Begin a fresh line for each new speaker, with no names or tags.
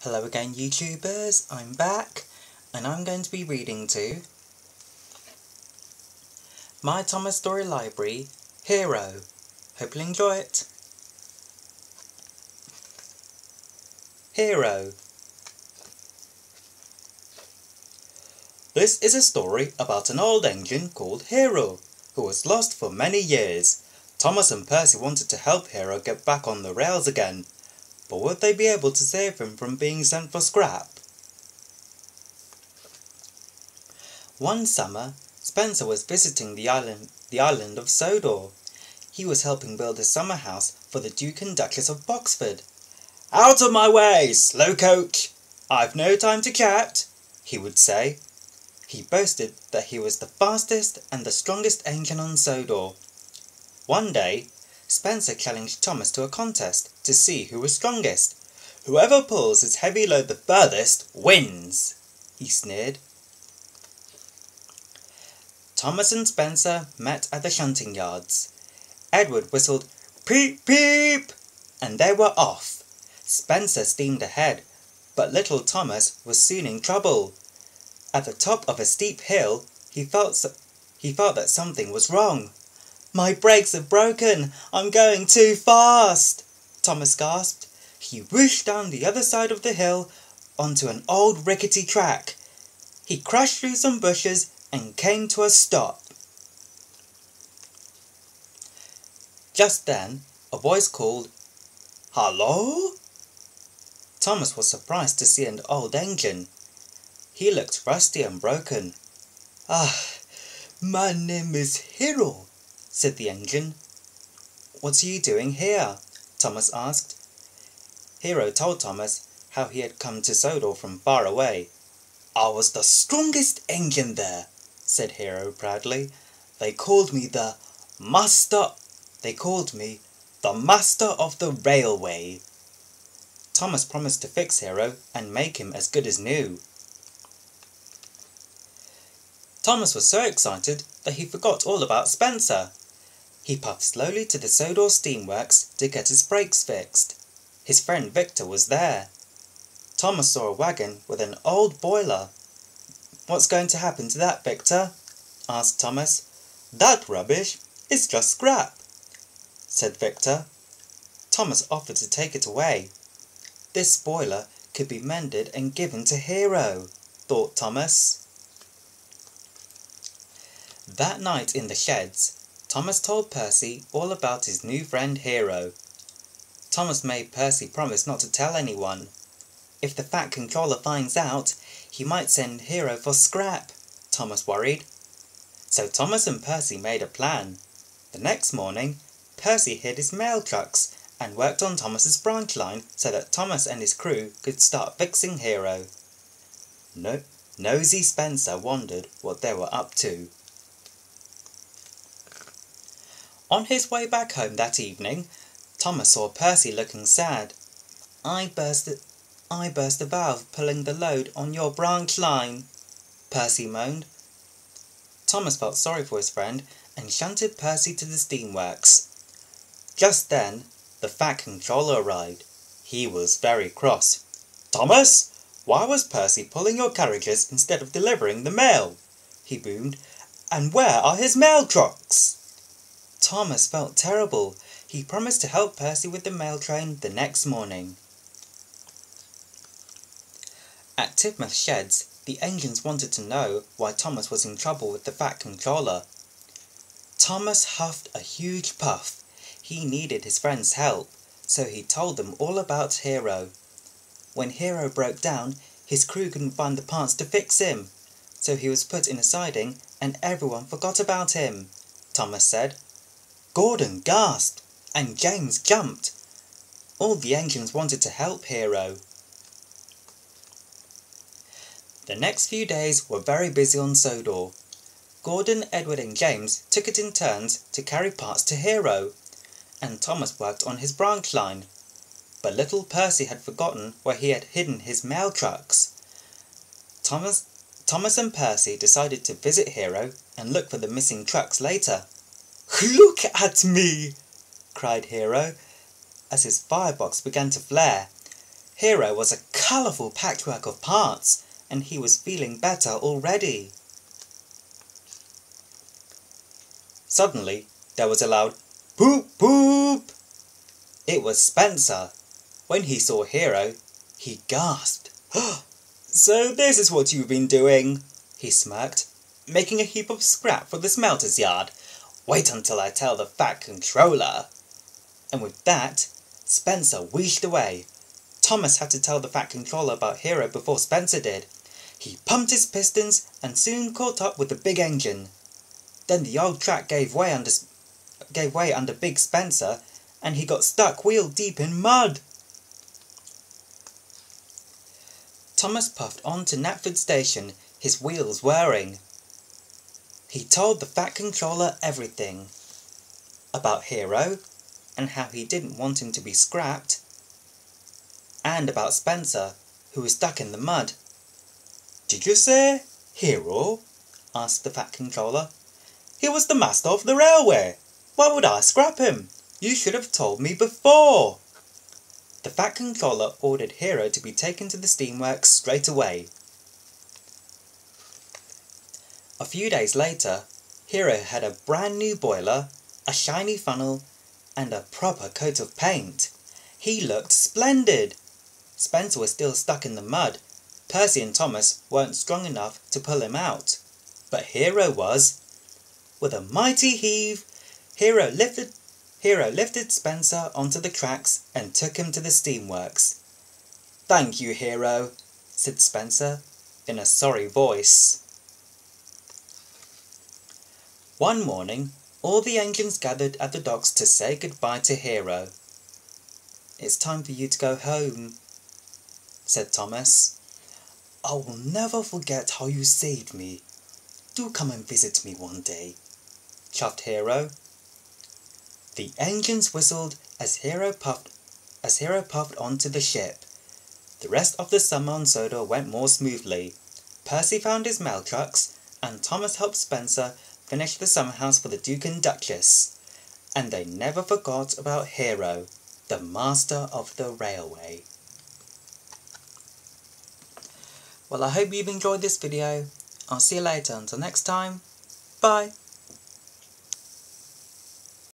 Hello again YouTubers, I'm back and I'm going to be reading to My Thomas Story Library, Hiro. Hope you'll enjoy it. Hiro. This is a story about an old engine called Hiro, who was lost for many years. Thomas and Percy wanted to help Hiro get back on the rails again, but would they be able to save him from being sent for scrap? One summer, Spencer was visiting the island of Sodor. He was helping build a summer house for the Duke and Duchess of Boxford. "Out of my way, slow coach! I've no time to chat," he would say. He boasted that he was the fastest and the strongest engine on Sodor. One day, Spencer challenged Thomas to a contest to see who was strongest. "Whoever pulls his heavy load the furthest wins," he sneered. Thomas and Spencer met at the shunting yards. Edward whistled, "Peep, peep," and they were off. Spencer steamed ahead, but little Thomas was soon in trouble. At the top of a steep hill, he felt that something was wrong. "My brakes are broken! I'm going too fast!" Thomas gasped. He whooshed down the other side of the hill onto an old rickety track. He crashed through some bushes and came to a stop. Just then, a voice called, "Hello?" Thomas was surprised to see an old engine. He looked rusty and broken. My name is Hiro," said the engine. "What are you doing here?" Thomas asked. Hiro told Thomas how he had come to Sodor from far away. "I was the strongest engine there," said Hiro proudly. They called me the master of the railway." Thomas promised to fix Hiro and make him as good as new. Thomas was so excited that he forgot all about Spencer. He puffed slowly to the Sodor steamworks to get his brakes fixed. His friend Victor was there. Thomas saw a wagon with an old boiler. "What's going to happen to that, Victor?" asked Thomas. "That rubbish is just scrap," said Victor. Thomas offered to take it away. This boiler could be mended and given to Hiro, thought Thomas. That night in the sheds, Thomas told Percy all about his new friend Hiro. Thomas made Percy promise not to tell anyone. If the Fat Controller finds out, he might send Hiro for scrap, Thomas worried. So Thomas and Percy made a plan. The next morning, Percy hid his mail trucks and worked on Thomas's branch line so that Thomas and his crew could start fixing Hiro. Nosy Spencer wondered what they were up to. On his way back home that evening, Thomas saw Percy looking sad. I burst a valve pulling the load on your branch line," Percy moaned. Thomas felt sorry for his friend and shunted Percy to the steamworks. Just then, the Fat Controller arrived. He was very cross. "Thomas, why was Percy pulling your carriages instead of delivering the mail?" he boomed. "And where are his mail trucks?" Thomas felt terrible. He promised to help Percy with the mail train the next morning. At Tidmouth Sheds, the engines wanted to know why Thomas was in trouble with the Fat Controller. Thomas huffed a huge puff. He needed his friends' help, so he told them all about Hiro. When Hiro broke down, his crew couldn't find the parts to fix him, so he was put in a siding and everyone forgot about him, Thomas said. Gordon gasped, and James jumped. All the engines wanted to help Hiro. The next few days were very busy on Sodor. Gordon, Edward and James took it in turns to carry parts to Hiro, and Thomas worked on his branch line. But little Percy had forgotten where he had hidden his mail trucks. Thomas and Percy decided to visit Hiro and look for the missing trucks later. "Look at me!" cried Hiro, as his firebox began to flare. Hiro was a colourful patchwork of parts, and he was feeling better already. Suddenly, there was a loud poop poop. It was Spencer. When he saw Hiro, he gasped. "So this is what you've been doing," he smirked, "making a heap of scrap for the smelter's yard. Wait until I tell the Fat Controller." And with that, Spencer wheeled away. Thomas had to tell the Fat Controller about Hiro before Spencer did. He pumped his pistons and soon caught up with the big engine. Then the old track gave way under Big Spencer, and he got stuck wheel deep in mud. Thomas puffed on to Knapford Station, his wheels whirring. He told the Fat Controller everything. About Hiro, and how he didn't want him to be scrapped. And about Spencer, who was stuck in the mud. "Did you say Hiro?" asked the Fat Controller. "He was the master of the railway. Why would I scrap him? You should have told me before." The Fat Controller ordered Hiro to be taken to the steamworks straight away. A few days later, Hiro had a brand new boiler, a shiny funnel, and a proper coat of paint. He looked splendid. Spencer was still stuck in the mud. Percy and Thomas weren't strong enough to pull him out. But Hiro was. With a mighty heave, Hiro lifted Spencer onto the tracks and took him to the steamworks. "Thank you, Hiro," said Spencer in a sorry voice. One morning, all the engines gathered at the docks to say goodbye to Hiro. "It's time for you to go home," said Thomas. "I will never forget how you saved me. Do come and visit me one day," chuffed Hiro. The engines whistled as Hiro puffed onto the ship. The rest of the summer on Sodor went more smoothly. Percy found his mail trucks, and Thomas helped Spencer finish the summer house for the Duke and Duchess. And they never forgot about Hiro, the master of the railway. Well, I hope you've enjoyed this video. I'll see you later. Until next time, bye!